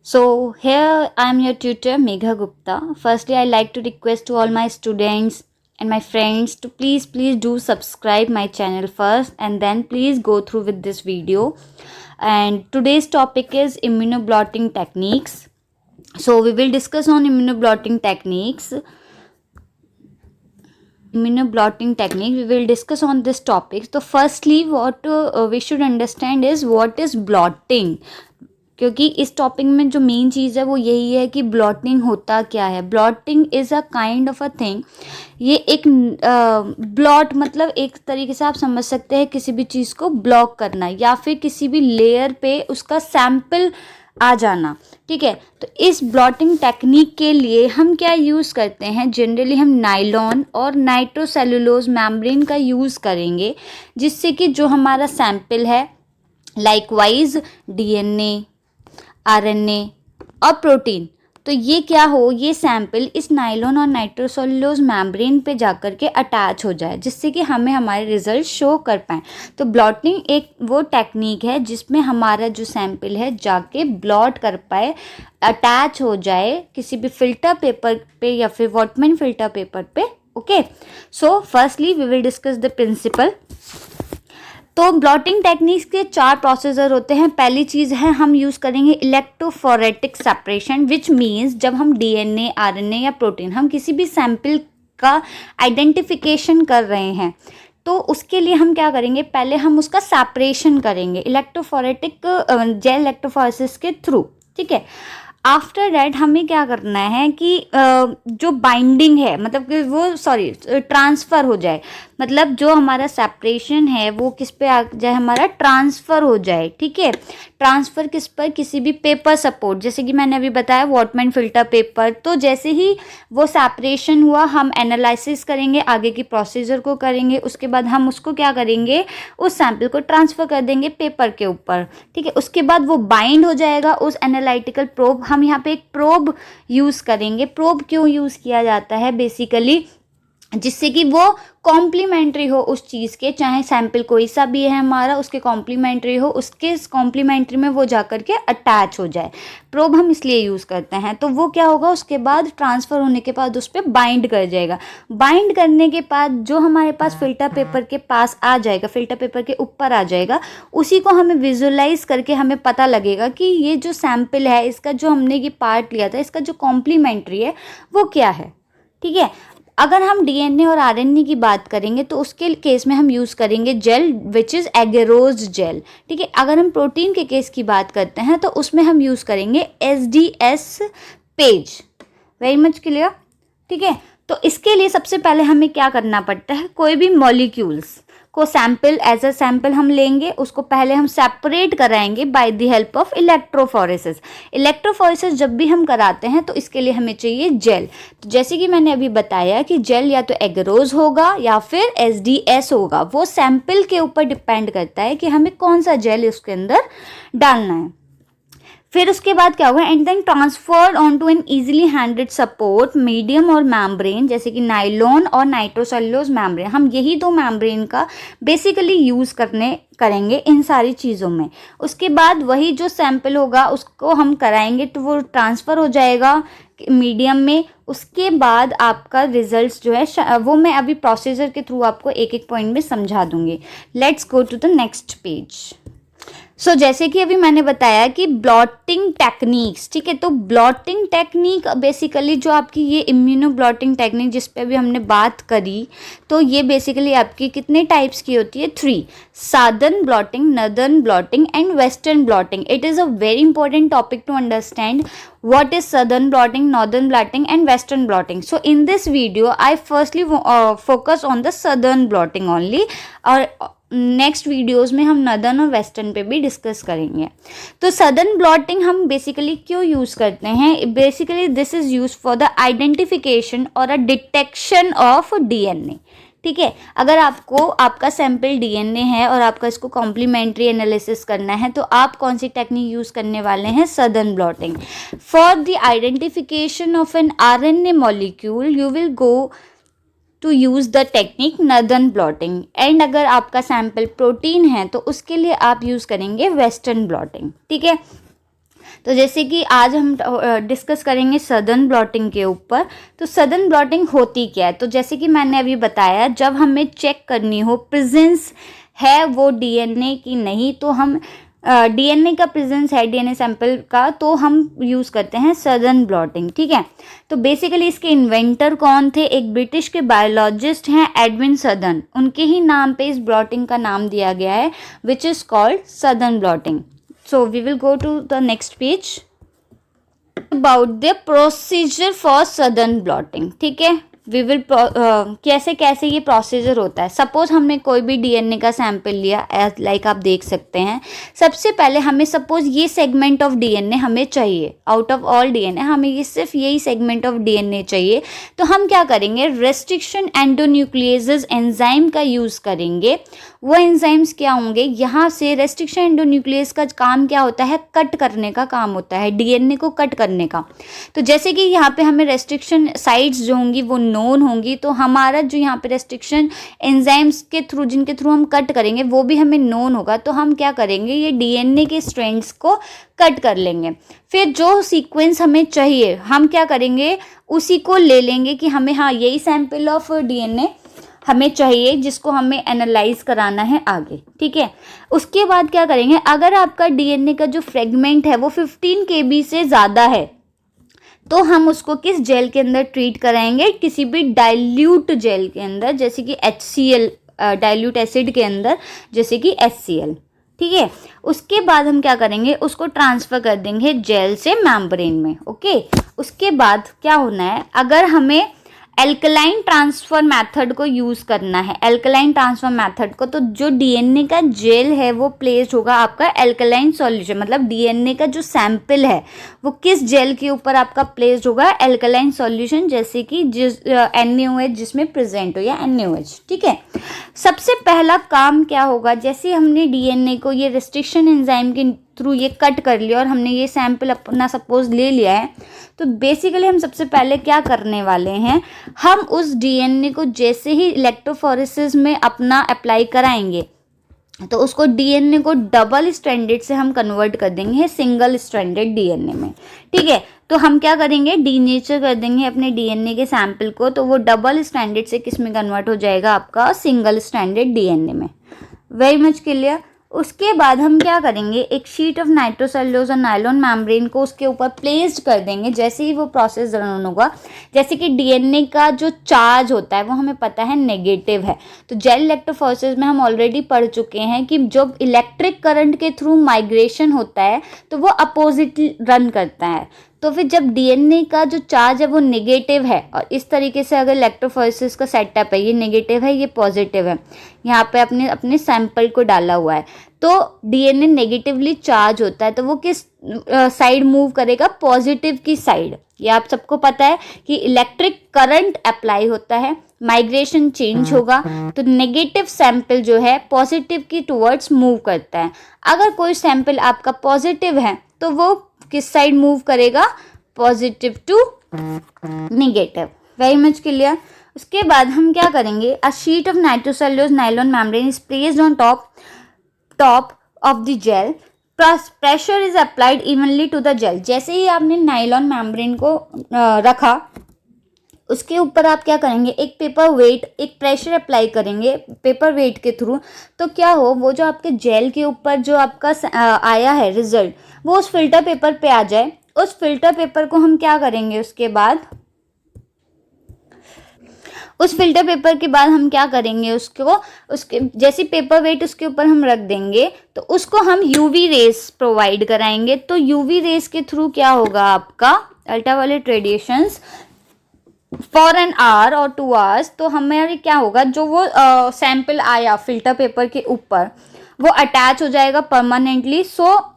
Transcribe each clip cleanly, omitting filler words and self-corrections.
So here I am your tutor Megha Gupta. Firstly, I like to request to all my students and my friends to please do subscribe my channel first, and then please go through with this video. And today's topic is immunoblotting techniques. So we will discuss on immunoblotting techniques. We will discuss on this topic. So firstly, what we should understand is what is blotting. क्योंकि इस topic में जो main चीज़ है वो यही है कि blotting होता क्या है. Blotting is a kind of a thing. ये एक ब्लॉट मतलब एक तरीके से आप समझ सकते हैं किसी भी चीज़ को ब्लॉक करना या फिर किसी भी लेयर पे उसका सैंपल आ जाना. ठीक है, तो इस ब्लॉटिंग टेक्निक के लिए हम क्या यूज़ करते हैं. जनरली हम नायलॉन और नाइट्रोसेलुलोज मेम्ब्रेन का यूज़ करेंगे, जिससे कि जो हमारा सैंपल है लाइकवाइज डीएनए, आरएनए और प्रोटीन, तो ये क्या हो, ये सैंपल इस नायलॉन और नाइट्रोसेलुलोज मेम्ब्रेन पे जाकर के अटैच हो जाए, जिससे कि हमें हमारे रिजल्ट शो कर पाएँ. तो ब्लॉटिंग एक वो टेक्निक है जिसमें हमारा जो सैंपल है जाके ब्लॉट कर पाए, अटैच हो जाए किसी भी फिल्टर पेपर पे या फिर वॉटमैन फिल्टर पेपर पे. Okay, so firstly we will discuss the principle. तो ब्लॉटिंग टेक्निक्स के 4 प्रोसीजर होते हैं. पहली चीज़ है हम यूज़ करेंगे इलेक्ट्रोफोरेटिक सेपरेशन, विच मीन्स जब हम डीएनए, आरएनए या प्रोटीन हम किसी भी सैंपल का आइडेंटिफिकेशन कर रहे हैं, तो उसके लिए हम क्या करेंगे, पहले हम उसका सेपरेशन करेंगे इलेक्ट्रोफोरेटिक जेल इलेक्ट्रोफोरेसिस के थ्रू. ठीक है, आफ्टर डैट हमें क्या करना है कि जो बाइंडिंग है मतलब कि वो ट्रांसफ़र हो जाए, मतलब जो हमारा सेपरेशन है वो किस पे आ जाए, हमारा ट्रांसफ़र हो जाए. ठीक है, ट्रांसफ़र किस पर, किसी भी पेपर सपोर्ट, जैसे कि मैंने अभी बताया वॉटमैन फिल्टर पेपर. तो जैसे ही वो सेपरेशन हुआ हम एनालिसिस करेंगे, आगे की प्रोसीजर को करेंगे, उसके बाद हम उसको क्या करेंगे, उस सैंपल को ट्रांसफ़र कर देंगे पेपर के ऊपर. ठीक है, उसके बाद वो बाइंड हो जाएगा उस एनालिटिकल प्रोब. हम यहाँ पे एक प्रोब यूज़ करेंगे. प्रोब क्यों यूज़ किया जाता है, बेसिकली जिससे कि वो कॉम्प्लीमेंट्री हो उस चीज़ के, चाहे सैंपल कोई सा भी है हमारा, उसके कॉम्प्लीमेंट्री हो, उसके कॉम्प्लीमेंट्री में वो जाकर के अटैच हो जाए. प्रोब हम इसलिए यूज़ करते हैं. तो वो क्या होगा, उसके बाद ट्रांसफ़र होने के बाद उस पर बाइंड कर जाएगा. बाइंड करने के बाद जो हमारे पास फिल्टर पेपर के पास आ जाएगा, फिल्टर पेपर के ऊपर आ जाएगा, उसी को हमें विजुअलाइज करके हमें पता लगेगा कि ये जो सैंपल है, इसका जो हमने ये पार्ट लिया था, इसका जो कॉम्प्लीमेंट्री है वो क्या है. ठीक है, अगर हम डीएनए और आरएनए की बात करेंगे तो उसके केस में हम यूज़ करेंगे gel which is agarose gel. ठीक है, अगर हम प्रोटीन के केस की बात करते हैं तो उसमें हम यूज़ करेंगे SDS page. Very much clear. ठीक है, तो इसके लिए सबसे पहले हमें क्या करना पड़ता है, कोई भी मॉलिक्यूल्स को सैंपल एज अ सैंपल हम लेंगे, उसको पहले हम सेपरेट कराएंगे by the help of electrophoresis. Electrophoresis जब भी हम कराते हैं तो इसके लिए हमें चाहिए जेल. तो जैसे कि मैंने अभी बताया कि जेल या तो एगरोज होगा या फिर एसडीएस होगा, वो सैंपल के ऊपर डिपेंड करता है कि हमें कौन सा जेल उसके अंदर डालना है. फिर उसके बाद क्या होगा, and then transferred on to an easily handed support medium और मैम्ब्रेन, जैसे कि नाइलॉन और नाइट्रोसेलुलोज मैम्ब्रेन. हम यही 2 मैम्ब्रेन का बेसिकली यूज़ करेंगे इन सारी चीज़ों में. उसके बाद वही जो सैंपल होगा उसको हम कराएंगे तो वो ट्रांसफ़र हो जाएगा मीडियम में. उसके बाद आपका रिजल्ट्स जो है वो मैं अभी प्रोसीजर के थ्रू आपको एक एक पॉइंट में समझा दूंगी. Let's go to the next page. So जैसे कि अभी मैंने बताया कि ब्लॉटिंग टेक्निक्स. ठीक है, तो ब्लॉटिंग टेक्निक बेसिकली जो आपकी ये इम्यूनो ब्लॉटिंग टेक्निक जिस पे अभी हमने बात करी, तो ये बेसिकली आपकी कितने टाइप्स की होती है, 3. Southern blotting, northern blotting and western blotting. It is a very important topic to understand what is southern blotting, northern blotting and western blotting. So in this video I firstly focus on the southern blotting only, और next videos में हम northern और western पे भी discuss करेंगे. तो southern blotting हम basically क्यों यूज़ करते हैं, basically this is use for the identification और अ डिटेक्शन ऑफ डीएनए. ठीक है, अगर आपको आपका सैंपल डीएनए है और आपका इसको कॉम्प्लीमेंट्री एनालिसिस करना है तो आप कौन सी टेक्निक यूज़ करने वाले हैं, southern blotting. For the identification of an RNA molecule you will go to use the technique northern blotting. And अगर आपका सैंपल प्रोटीन है तो उसके लिए आप यूज़ करेंगे वेस्टर्न ब्लॉटिंग. ठीक है, तो जैसे कि आज हम डिस्कस करेंगे सदर्न ब्लॉटिंग के ऊपर। तो सदर्न ब्लॉटिंग होती क्या है? तो जैसे कि मैंने अभी बताया, जब हमें चेक करनी हो प्रेजेंस है वो डीएनए की नहीं, तो हम डीएनए का प्रेजेंस है डीएनए सैंपल का, तो हम यूज़ करते हैं सदर्न ब्लॉटिंग। ठीक है, तो बेसिकली इसके इन्वेंटर कौन थे? एक ब्रिटिश के बायोलॉजिस्ट हैं एडविन सदर्न, उनके ही नाम पे इस ब्लॉटिंग का नाम दिया गया है, which is called southern blotting. So we will go to the next page about the procedure for southern blotting. ठीक है, वी विल कैसे कैसे ये प्रोसीजर होता है। सपोज हमने कोई भी डीएनए का सैंपल लिया, एज लाइक आप देख सकते हैं। सबसे पहले हमें सपोज ये सेगमेंट ऑफ डीएनए हमें चाहिए, आउट ऑफ ऑल डीएनए हमें ये सिर्फ यही सेगमेंट ऑफ डीएनए चाहिए। तो हम क्या करेंगे? रेस्ट्रिक्शन एंडोन्यूक्लियेजेस एंजाइम का यूज़ करेंगे। वो एंजाइम्स क्या होंगे? यहाँ से रेस्ट्रिक्शन एंडोन्यूक्लियस का काम क्या होता है? कट करने का काम होता है, डीएनए को कट करने का। तो जैसे कि यहाँ पे हमें रेस्ट्रिक्शन साइट्स जो होंगी वो नोन होंगी, तो हमारा जो यहाँ पे रेस्ट्रिक्शन एंजाइम्स के थ्रू, जिनके थ्रू हम कट करेंगे, वो भी हमें नोन होगा। तो हम क्या करेंगे? ये डीएनए के स्ट्रैंड्स को कट कर लेंगे। फिर जो सीक्वेंस हमें चाहिए हम क्या करेंगे? उसी को ले लेंगे कि हमें, हाँ, यही सैंपल ऑफ डीएनए हमें चाहिए जिसको हमें एनालाइज कराना है आगे। ठीक है, उसके बाद क्या करेंगे? अगर आपका डीएनए का जो फ्रेगमेंट है वो 15 kb से ज़्यादा है, तो हम उसको किस जेल के अंदर ट्रीट कराएंगे? किसी भी डाइल्यूट जेल के अंदर, जैसे कि HCl, डाइल्यूट एसिड के अंदर, जैसे कि HCl। ठीक है, उसके बाद हम क्या करेंगे? उसको ट्रांसफ़र कर देंगे जेल से मेम्ब्रेन में। ओके, उसके बाद क्या होना है? अगर हमें एल्कलाइन ट्रांसफ़र मेथड को यूज़ करना है, एल्कलाइन ट्रांसफ़र मेथड को, तो जो डीएनए का जेल है वो प्लेस्ड होगा आपका एल्कलाइन सॉल्यूशन, मतलब डीएनए का जो सैंपल है वो किस जेल के ऊपर आपका प्लेस्ड होगा? एल्कलाइन सॉल्यूशन, जैसे कि जिस NaOH जिसमें प्रेजेंट हो, या NaOH। ठीक है, सबसे पहला काम क्या होगा? जैसे हमने डीएनए को ये रेस्ट्रिक्शन एंजाइम के थ्रू ये कट कर लिया और हमने ये सैंपल अपना सपोज ले लिया है, तो बेसिकली हम सबसे पहले क्या करने वाले हैं? हम उस डीएनए को जैसे ही इलेक्ट्रोफोरेसिस में अपना अप्लाई कराएंगे, तो उसको डीएनए को डबल स्ट्रैंडेड से हम कन्वर्ट कर देंगे सिंगल स्ट्रैंडेड डीएनए में। ठीक है, तो हम क्या करेंगे? डीनेचर कर देंगे अपने डीएनए के सैंपल को, तो वो डबल स्ट्रैंडेड से किस में कन्वर्ट हो जाएगा? आपका सिंगल स्ट्रैंडेड डीएनए में। Very much clear. उसके बाद हम क्या करेंगे? एक शीट ऑफ नाइट्रोसेल्यूलोज और नायलॉन मेम्ब्रेन को उसके ऊपर प्लेस्ड कर देंगे। जैसे ही वो प्रोसेस रन होगा, जैसे कि डीएनए का जो चार्ज होता है वो हमें पता है नेगेटिव है, तो जेल इलेक्ट्रोफोरेसिस में हम ऑलरेडी पढ़ चुके हैं कि जब इलेक्ट्रिक करंट के थ्रू माइग्रेशन होता है तो वो अपोजिट रन करता है। तो फिर जब डीएनए का जो चार्ज है वो नेगेटिव है, और इस तरीके से अगर इलेक्ट्रोफोरेसिस का सेटअप है, ये नेगेटिव है, ये पॉजिटिव है, यहाँ पे अपने सैंपल को डाला हुआ है, तो डीएनए नेगेटिवली चार्ज होता है, तो वो किस साइड मूव करेगा? पॉजिटिव की साइड। ये आप सबको पता है कि इलेक्ट्रिक करंट अप्लाई होता है, माइग्रेशन चेंज होगा, तो नेगेटिव सैंपल जो है पॉजिटिव की टुवर्ड्स मूव करता है। अगर कोई सैंपल आपका पॉजिटिव है तो वो किस साइड मूव करेगा? Positive to negative. Very much clear. उसके बाद हम क्या करेंगे? A sheet of nitrocellulose nylon membrane is placed on top of the gel, pressure is applied evenly to the gel. जैसे ही आपने नायलॉन मेम्ब्रेन को रखा, उसके ऊपर आप क्या करेंगे? एक पेपर वेट, एक प्रेशर अप्लाई करेंगे पेपर वेट के थ्रू, तो क्या हो? वो जो आपके जेल के ऊपर जो आपका आया है रिजल्ट, वो उस फिल्टर पेपर पे आ जाए। उस फिल्टर पेपर को हम क्या करेंगे? उसके बाद उस फिल्टर पेपर के बाद हम क्या करेंगे? उसके जैसे पेपर वेट उसके ऊपर हम रख देंगे, तो उसको हम यूवी रेस प्रोवाइड कराएंगे। तो यूवी रेस के थ्रू क्या होगा? आपका ultraviolet radiations for an hour और 2 आवर्स, तो हमारे क्या होगा? जो वो सैंपल आया फिल्टर पेपर के ऊपर, वो अटैच हो जाएगा परमानेंटली। सो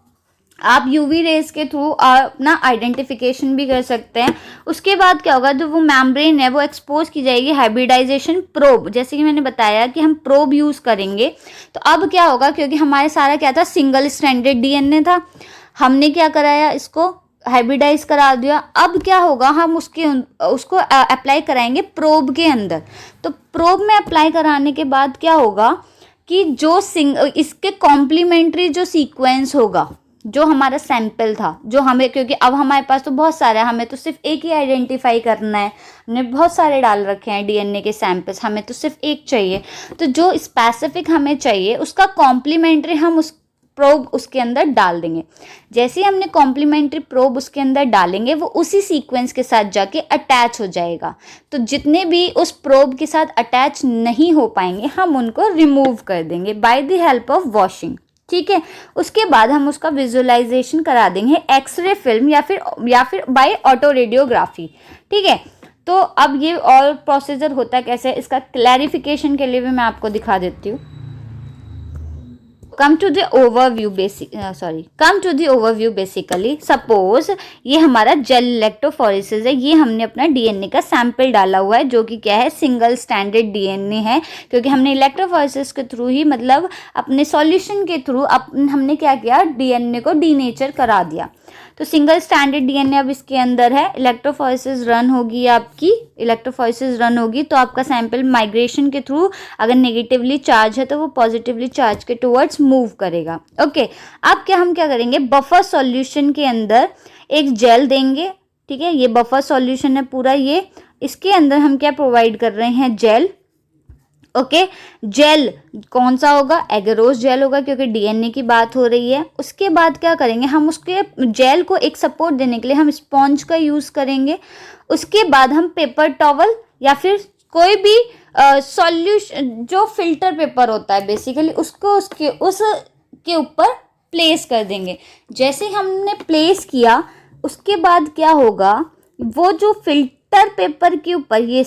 आप यूवी रेस के थ्रू अपना आइडेंटिफिकेशन भी कर सकते हैं। उसके बाद क्या होगा? जो वो मेम्ब्रेन है वो एक्सपोज की जाएगी हाइब्रिडाइजेशन प्रोब, जैसे कि मैंने बताया कि हम प्रोब यूज़ करेंगे। तो अब क्या होगा? क्योंकि हमारे सारा क्या था? सिंगल स्ट्रैंडेड डीएनए था, हमने क्या कराया? इसको हाइब्रिडाइज करा दिया। अब क्या होगा? हम उसको अप्लाई कराएंगे प्रोब के अंदर। तो प्रोब में अप्लाई कराने के बाद क्या होगा कि जो इसके कॉम्प्लीमेंट्री जो सीक्वेंस होगा, जो हमारा सैंपल था, जो हमें, क्योंकि अब हमारे पास तो बहुत सारा है, हमें तो सिर्फ एक ही आइडेंटिफाई करना है, हमने बहुत सारे डाल रखे हैं डीएनए के सैंपल्स, हमें तो सिर्फ एक चाहिए। तो जो स्पेसिफिक हमें चाहिए उसका कॉम्प्लीमेंट्री हम उस प्रोब उसके अंदर डाल देंगे। जैसे ही हमने कॉम्प्लीमेंट्री प्रोब उसके अंदर डालेंगे वो उसी सीक्वेंस के साथ जाके अटैच हो जाएगा। तो जितने भी उस प्रोब के साथ अटैच नहीं हो पाएंगे हम उनको रिमूव कर देंगे by the help of washing. ठीक है, उसके बाद हम उसका विजुअलाइजेशन करा देंगे एक्सरे फिल्म या फिर बाय ऑटो रेडियोग्राफी। ठीक है, तो अब ये और प्रोसीजर होता है कैसे, इसका क्लैरिफिकेशन के लिए भी मैं आपको दिखा देती हूँ। come to the overview basically suppose ये हमारा जेल इलेक्ट्रोफोरेसिस है, ये हमने अपना डीएनए का सैंपल डाला हुआ है जो कि क्या है, सिंगल स्टैंडर्ड डीएनए है, क्योंकि हमने इलेक्ट्रोफोरेसिस के थ्रू ही, मतलब अपने सॉल्यूशन के थ्रू हमने क्या किया, डीएनए को डीनेचर करा दिया। तो सिंगल स्टैंडर्ड डीएनए अब इसके अंदर है, इलेक्ट्रोफोरेसिस रन होगी तो आपका सैंपल माइग्रेशन के थ्रू अगर नेगेटिवली चार्ज है तो वो पॉजिटिवली चार्ज के टुवर्ड्स मूव करेगा। ओके, अब हम क्या करेंगे, बफर सॉल्यूशन के अंदर एक जेल देंगे। ठीक है, ये बफर सॉल्यूशन है पूरा, ये इसके अंदर हम क्या प्रोवाइड कर रहे हैं, जेल। ओके, जेल कौन सा होगा, एगरोस जेल होगा क्योंकि डीएनए की बात हो रही है। उसके बाद क्या करेंगे, हम उसके जेल को एक सपोर्ट देने के लिए हम स्पॉन्ज का यूज़ करेंगे। उसके बाद हम पेपर टॉवल या फिर कोई भी सॉल्यूशन, जो फिल्टर पेपर होता है बेसिकली, उसको उसके ऊपर प्लेस कर देंगे। जैसे हमने प्लेस किया उसके बाद क्या होगा, वो जो फिल्टर पेपर के ऊपर ये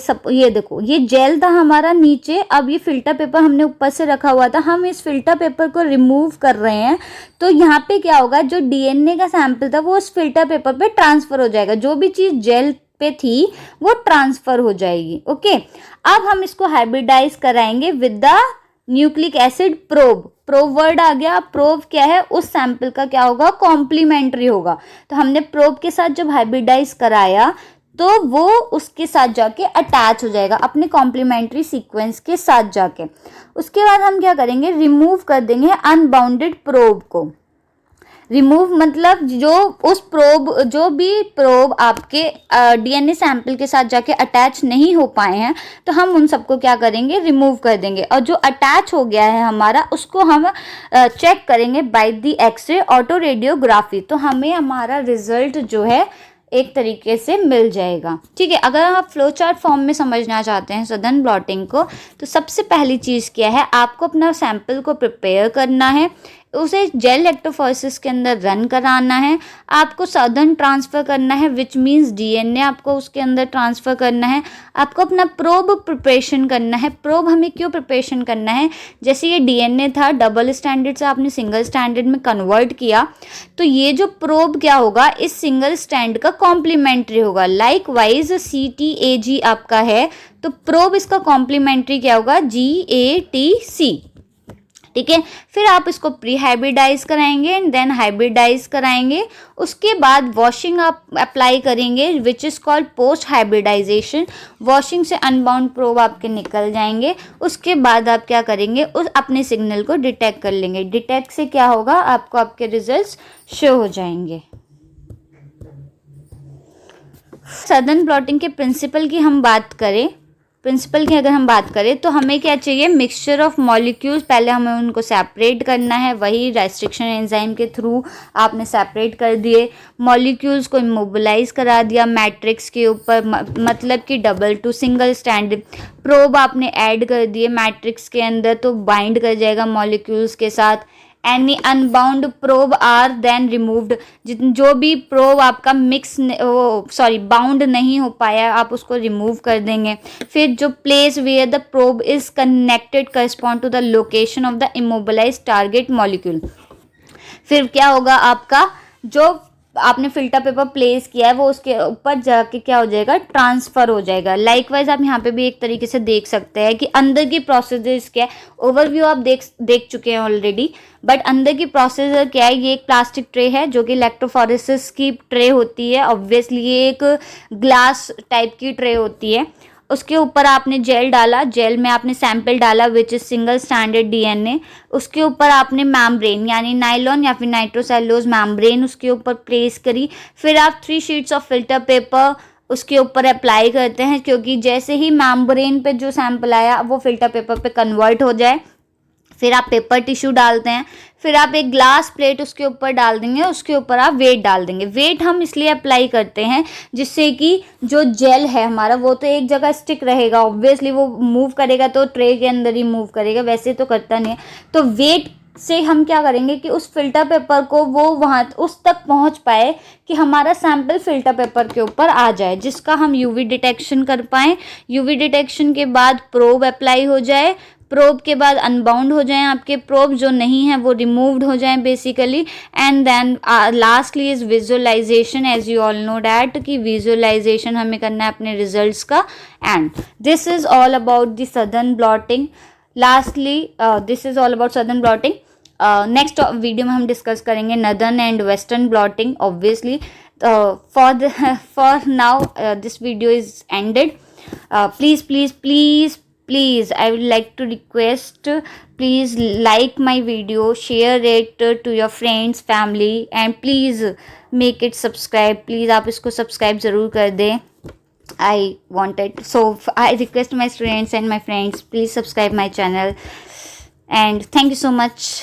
देखो, ये जेल था हमारा नीचे, अब ये फिल्टर पेपर हमने ऊपर से रखा हुआ था, हम इस फिल्टर पेपर को रिमूव कर रहे हैं। तो यहाँ पे क्या होगा, जो डीएनए का सैंपल था वो उस फिल्टर पेपर पे ट्रांसफर हो जाएगा, जो भी चीज़ जेल पे थी वो ट्रांसफर हो जाएगी। ओके, अब हम इसको हाइब्रिडाइज कराएंगे with the nucleic acid probe word आ गया। प्रोब क्या है, उस सैंपल का क्या होगा, कॉम्प्लीमेंट्री होगा। तो हमने प्रोब के साथ जब हाइब्रिडाइज कराया तो वो उसके साथ जाके अटैच हो जाएगा अपने कॉम्प्लीमेंट्री सीक्वेंस के साथ जाके। उसके बाद हम क्या करेंगे, रिमूव कर देंगे अनबाउंडेड प्रोब को। रिमूव मतलब जो भी प्रोब आपके डीएनए सैंपल के साथ जाके अटैच नहीं हो पाए हैं तो हम उन सबको क्या करेंगे, रिमूव कर देंगे। और जो अटैच हो गया है हमारा उसको हम चेक करेंगे by the X ray autoradiography. तो हमें हमारा रिजल्ट जो है एक तरीके से मिल जाएगा। ठीक है, अगर आप फ्लो चार्ट फॉर्म में समझना चाहते हैं सदर्न ब्लॉटिंग को, तो सबसे पहली चीज़ क्या है, आपको अपना सैंपल को प्रिपेयर करना है, उसे जेल इलेक्ट्रोफोरेसिस के अंदर रन कराना है, आपको सदर्न ट्रांसफ़र करना है, विच मीन्स डीएनए आपको उसके अंदर ट्रांसफ़र करना है, आपको अपना प्रोब प्रिपरेशन करना है। प्रोब हमें क्यों प्रिपरेशन करना है, जैसे ये डीएनए था डबल स्टैंडर्ड से आपने सिंगल स्टैंडर्ड में कन्वर्ट किया, तो ये जो प्रोब क्या होगा, इस सिंगल स्टैंड का कॉम्प्लीमेंट्री होगा। लाइक वाइज CTAG आपका है तो प्रोब इसका कॉम्प्लीमेंट्री क्या होगा, GATC। ठीक है, फिर आप इसको प्री हाइब्रिडाइज कराएंगे एंड देन हाइब्रिडाइज कराएंगे। उसके बाद वॉशिंग आप अप्लाई करेंगे which is called post hybridization. Washing से अनबाउंड प्रोब आपके निकल जाएंगे। उसके बाद आप क्या करेंगे, उस अपने सिग्नल को डिटेक्ट कर लेंगे। डिटेक्ट से क्या होगा, आपको आपके रिजल्ट्स शो हो जाएंगे। सदर्न ब्लॉटिंग के प्रिंसिपल की अगर हम बात करें तो हमें क्या चाहिए, मिक्सचर ऑफ मॉलिक्यूल्स। पहले हमें उनको सेपरेट करना है, वही रेस्ट्रिक्शन एंजाइम के थ्रू आपने सेपरेट कर दिए। मॉलिक्यूल्स को इमोबिलाइज करा दिया मैट्रिक्स के ऊपर, मतलब कि double two single stand probe आपने ऐड कर दिए मैट्रिक्स के अंदर, तो बाइंड कर जाएगा मॉलिक्यूल्स के साथ। Any unbound probe are then removed. जो भी प्रोब आपका बाउंड नहीं हो पाया आप उसको रिमूव कर देंगे। फिर जो place where the probe is connected correspond to the location of the immobilize target molecule. फिर क्या होगा, आपका जो आपने फिल्टर पेपर प्लेस किया है वो उसके ऊपर जाके क्या हो जाएगा, ट्रांसफ़र हो जाएगा। लाइकवाइज आप यहाँ पे भी एक तरीके से देख सकते हैं कि अंदर की प्रोसीजर्स क्या है। ओवरव्यू आप देख चुके हैं ऑलरेडी, बट अंदर की प्रोसीजर क्या है। ये एक प्लास्टिक ट्रे है जो कि इलेक्ट्रोफोरेसिस की ट्रे होती है। ऑब्वियसली ये एक ग्लास टाइप की ट्रे होती है। उसके ऊपर आपने जेल डाला, जेल में आपने सैंपल डाला which is single standard DNA, उसके ऊपर आपने मैम्ब्रेन यानी नाइलॉन या फिर नाइट्रोसेलुलोज मैम्ब्रेन उसके ऊपर प्लेस करी। फिर आप 3 शीट्स ऑफ फिल्टर पेपर उसके ऊपर अप्लाई करते हैं, क्योंकि जैसे ही मैम्ब्रेन पे जो सैंपल आया वो फिल्टर पेपर पे कन्वर्ट हो जाए। फिर आप पेपर टिश्यू डालते हैं, फिर आप एक ग्लास प्लेट उसके ऊपर डाल देंगे, उसके ऊपर आप वेट डाल देंगे। वेट हम इसलिए अप्लाई करते हैं जिससे कि जो जेल है हमारा वो तो एक जगह स्टिक रहेगा, ऑब्वियसली वो मूव करेगा तो ट्रे के अंदर ही मूव करेगा, वैसे तो करता नहीं है। तो वेट से हम क्या करेंगे कि उस फिल्टर पेपर को वो वहाँ उस तक पहुँच पाए कि हमारा सैंपल फिल्टर पेपर के ऊपर आ जाए, जिसका हम यूवी डिटेक्शन कर पाएँ। यूवी डिटेक्शन के बाद प्रोब अप्लाई हो जाए, प्रोब के बाद अनबाउंड हो जाएं आपके प्रोब, जो नहीं है वो रिमूव्ड हो जाएं basically. And then lastly is visualization, as you all know that कि विजुअलाइजेशन हमें करना है अपने रिजल्ट्स का। And this is all about the southern blotting. Lastly this is all about southern blotting. Next video में हम डिस्कस करेंगे northern and western blotting obviously. For now this video is ended. Please, I would like to request, please like my video, share it to your friends, family, and please make it subscribe. Please आप इसको subscribe ज़रूर कर दें. I want it. So I request my students and my friends, please subscribe my channel. And thank you so much.